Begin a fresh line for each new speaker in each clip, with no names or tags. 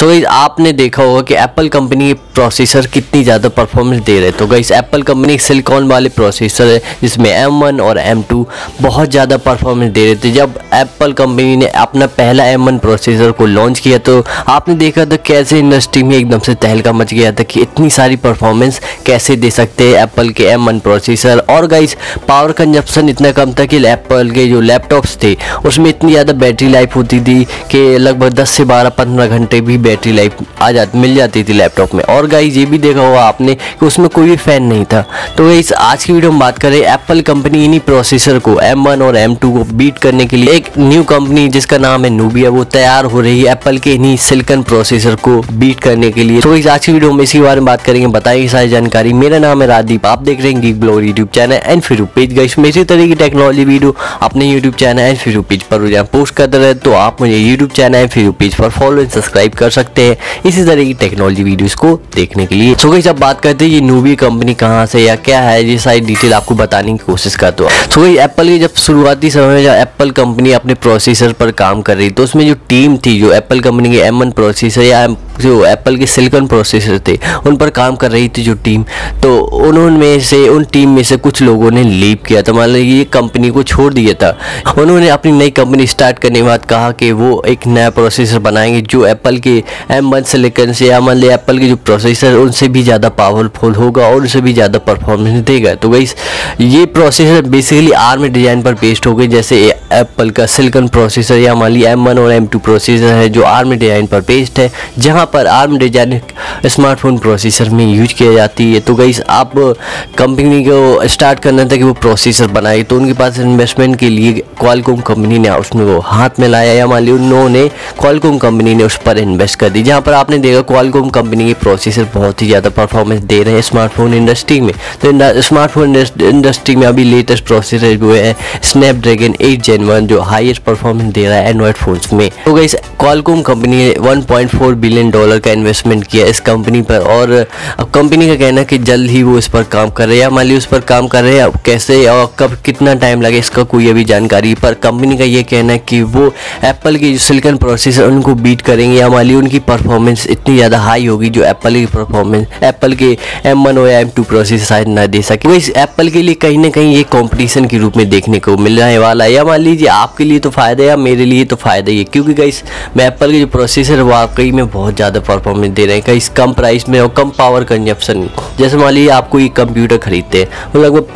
So guys आपने देखा होगा कि एप्पल कंपनी के प्रोसेसर कितनी ज़्यादा परफॉर्मेंस दे रहे हैं। तो गाइस एप्पल कंपनी सिलिकॉन वाले प्रोसेसर है जिसमें M1 और M2 बहुत ज़्यादा परफॉर्मेंस दे रहे थे। जब एप्पल कंपनी ने अपना पहला M1 प्रोसेसर को लॉन्च किया तो आपने देखा था कैसे इंडस्ट्री में एकदम से तहलका मच गया था कि इतनी सारी परफॉर्मेंस कैसे दे सकते हैं एप्पल के M1 प्रोसेसर। और गाइस पावर कंजप्शन इतना कम था कि एप्पल के जो लैपटॉप्स थे उसमें इतनी ज़्यादा बैटरी लाइफ होती थी कि लगभग 10 से 12-15 घंटे भी बैटरी लाइफ मिल जाती थी लैपटॉप में। और गाइस ये भी देखा होगा आपने कि उसमें कोई भी फैन नहीं था। तो गाइस आज की वीडियो में बात करें एप्पल कंपनी इन्हीं प्रोसेसर को M1 और M2 को बीट करने के लिए एक न्यू कंपनी जिसका नाम है नूबिया वो तैयार हो रही है एप्पल के इन्हीं सिलिकॉन प्रोसेसर को बीट करने के लिए। तो गाइस आज की वीडियो में इसी बारे में बात करेंगे, बताएंगे सारी जानकारी। मेरा नाम है राजदीप, आप देख रहे हैं geek blogger YouTube channel and Facebook page. Guys में इसी तरह की टेक्नोलॉजी वीडियो अपने YouTube channel and Facebook page पर रोजाना पोस्ट करते रहे तो आप मुझे YouTube channel and Facebook page पर फॉलो एंड सब्सक्राइब कर सकते हैं इसी तरह की टेक्नोलॉजी वीडियोस को देखने के लिए। सो गाइस अब बात करते हैं ये नूबिया कंपनी कहाँ से या क्या है, ये सारी डिटेल आपको बताने की कोशिश करता हूँ। सो गाइस एप्पल की जब शुरुआती समय में जब एप्पल कंपनी अपने प्रोसेसर पर काम कर रही तो उसमें जो टीम थी जो एप्पल कंपनी के M1 प्रोसेसर या जो एप्पल के सिलिकॉन प्रोसेसर थे उन पर काम कर रही थी जो टीम, तो उन टीम में से कुछ लोगों ने लीव किया था, मान लीजिए ये कंपनी को छोड़ दिया था। उन्होंने अपनी नई कंपनी स्टार्ट करने के बाद कहा कि वो एक नया प्रोसेसर बनाएंगे जो एप्पल के M1 सिलिकॉन से या मान लीजिए एप्पल के जो प्रोसेसर उनसे भी ज़्यादा पावरफुल होगा और उनसे भी ज़्यादा परफॉर्मेंस देगा। तो गाइस ये प्रोसेसर बेसिकली ARM डिज़ाइन पर बेस्ड हो गई, जैसे एप्पल का सिलिकॉन प्रोसेसर या मान लीजिए M1 और M2 प्रोसेसर है जो ARM डिज़ाइन पर बेस्ड है, जहाँ पर ARM डिजाइन स्मार्टफोन प्रोसेसर में यूज किया जाती है। तो गाइस आप कंपनी को स्टार्ट करना था कि वो प्रोसेसर बनाए तो उनके पास इन्वेस्टमेंट के लिए क्वालकॉम कंपनी ने उसमें वो हाथ में लाया या मान लीजिए उन्होंने क्वालकॉम कंपनी ने उस पर इन्वेस्ट कर दी, जहाँ पर आपने देखा क्वालकॉम कंपनी के प्रोसेसर बहुत ही ज़्यादा परफॉर्मेंस दे रहे हैं स्मार्टफोन इंडस्ट्री में। तो स्मार्टफोन इंडस्ट्री में अभी लेटेस्ट प्रोसेसर जो है स्नैपड्रैगन 8 Gen 1 जो हाईएस्ट परफॉर्मेंस दे रहा है एंड्रॉइड फोन्स में। तो गाइस क्वालकॉम कंपनी ने $1.4 बिलियन का इन्वेस्टमेंट किया इस कंपनी पर और अब कंपनी का कहना है कि जल्द ही वो इस पर काम कर रहे हैं या मान लीजिए उस पर काम कर रहे हैं। अब कैसे और कब कितना टाइम लगे इसका कोई अभी जानकारी, पर कंपनी का ये कहना है कि वो एप्पल के जो सिलिकॉन प्रोसेसर उनको बीट करेंगे या मान लीजिए उनकी परफॉर्मेंस इतनी ज़्यादा हाई होगी जो एप्पल की परफॉर्मेंस एप्पल के M1 और M2 प्रोसेसर शायद ना दे सके। वो इस एप्पल के लिए कहीं ना कहीं ये कॉम्पिटिशन के रूप में देखने को मिलने वाला है, या मान लीजिए आपके लिए तो फ़ायदा है या मेरे लिए तो फ़ायदा ही है, क्योंकि गाइस मैं एप्पल के जो प्रोसेसर वाकई में बहुत ज़्यादा परफॉर्मेंस दे रहे हैं कहीं कम प्राइस में और कम पावर कंजप्शन। जैसे मान लीजिए आप कोई कंप्यूटर खरीदते हैं वो लगभग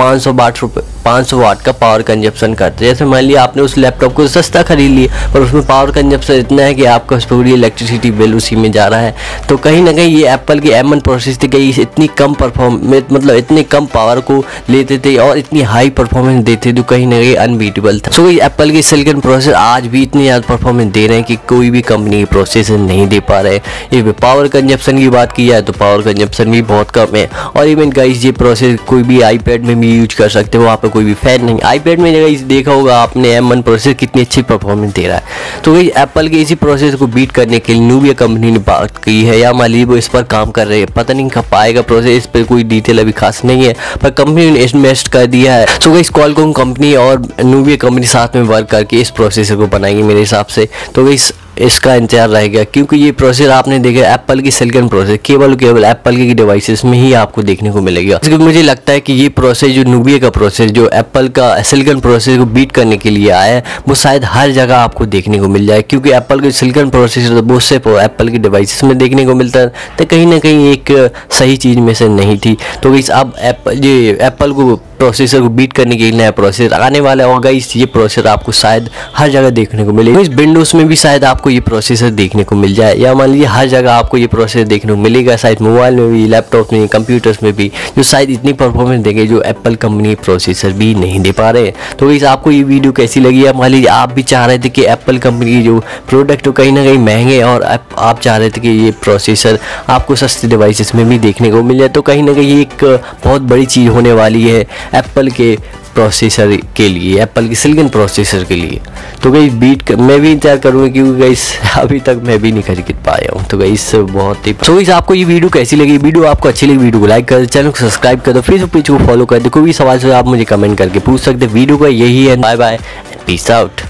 500 वाट का पावर कंजप्शन करते हैं। जैसे मान लीजिए आपने उस लैपटॉप को सस्ता खरीद लिया पर उसमें पावर कंजप्शन इतना है कि आपका पूरी इलेक्ट्रिसिटी बिल उसी में जा रहा है। तो कहीं ना कहीं ये एप्पल के M1 प्रोसेसर कहीं इतनी कम परफॉर्मेंस मतलब इतनी कम पावर को लेते थे और इतनी हाई परफॉर्मेंस देते थे कहीं ना कहीं अनबीटेबल था। सो एप्पल के सिलिकॉन प्रोसेसर आज भी इतनी ज़्यादा परफॉर्मेंस दे रहे हैं कि कोई भी कंपनी के प्रोसेसर नहीं दे पा रहे। ये पावर कंजप्शन की बात की जाए तो पावर कंजप्शन भी बहुत कम है। और इवन गाइस ये प्रोसेसर कोई भी आईपैड में भी यूज कर सकते हो, वहाँ पे कोई भी फैन नहीं। आईपैड में गाइस देखा होगा आपने M1 प्रोसेसर कितनी अच्छी परफॉर्मेंस दे रहा है। तो गाइस एप्पल के इसी प्रोसेसर को बीट करने के लिए नूबिया कंपनी ने बात की है या मान लीजिए वो इस पर काम कर रहे हैं, पता नहीं कब आएगा प्रोसेसर, इस पर कोई डिटेल अभी खास नहीं है पर कंपनी ने इन्वेस्ट कर दिया है। सो गाइस क्वालकॉम कंपनी और नूबिया कंपनी साथ में वर्क करके इस प्रोसेसर को बनाएंगे मेरे हिसाब से। तो गाइस इसका इंतजार रहेगा क्योंकि ये प्रोसेसर आपने देखा एप्पल की सिलिकॉन प्रोसेसर केवल एप्पल के डिवाइसेस में ही आपको देखने को मिलेगा। मुझे लगता है कि ये प्रोसेसर जो नूबिया का प्रोसेसर जो एप्पल का सिलिकॉन प्रोसेसर को बीट करने के लिए आया है वो शायद हर जगह आपको देखने को मिल जाए, क्योंकि एप्पल के सिलिकॉन प्रोसेसर वो सिर्फ एप्पल के डिवाइसेस में देखने को मिलता है तो कहीं ना कहीं एक सही चीज़ में से नहीं थी। तो गाइस अब एप्पल को प्रोसेसर को बीट करने के लिए नया प्रोसेसर आने वाला है और गाइस ये प्रोसेसर आपको शायद हर जगह देखने को मिलेगा। इस विंडोज़ में भी शायद आपको ये प्रोसेसर देखने को मिल जाए या मान लीजिए हर जगह आपको ये प्रोसेसर देखने को मिलेगा, शायद मोबाइल में भी, लैपटॉप में, कंप्यूटर्स में भी, जो शायद इतनी परफॉर्मेंस देंगे जो एप्पल कंपनी प्रोसेसर भी नहीं दे पा रहे। तो गाइस आपको ये वीडियो कैसी लगी? या मान लीजिए आप भी चाह रहे थे कि एप्पल कंपनी की जो प्रोडक्ट हो कहीं ना कहीं महंगे और आप चाह रहे थे कि ये प्रोसेसर आपको सस्ते डिवाइसेस में भी देखने को मिल जाए, तो कहीं ना कहीं एक बहुत बड़ी चीज़ होने वाली है एप्पल के प्रोसेसर के लिए, एप्पल की सिलिकॉन प्रोसेसर के लिए। तो गाइस मैं भी इंतजार करूँगा क्योंकि गाइस अभी तक मैं भी नहीं खरीद पाया हूँ। तो गाइस बहुत ही गाइस आपको ये वीडियो कैसी लगी? वीडियो आपको अच्छी लगी वीडियो को लाइक कर दो, चैनल को सब्सक्राइब कर दो, फेसबुक पेज को फॉलो कर दो। कोई भी सवाल आप मुझे कमेंट करके पूछ सकते। वीडियो का यही है, बाय बाय, पीस आउट।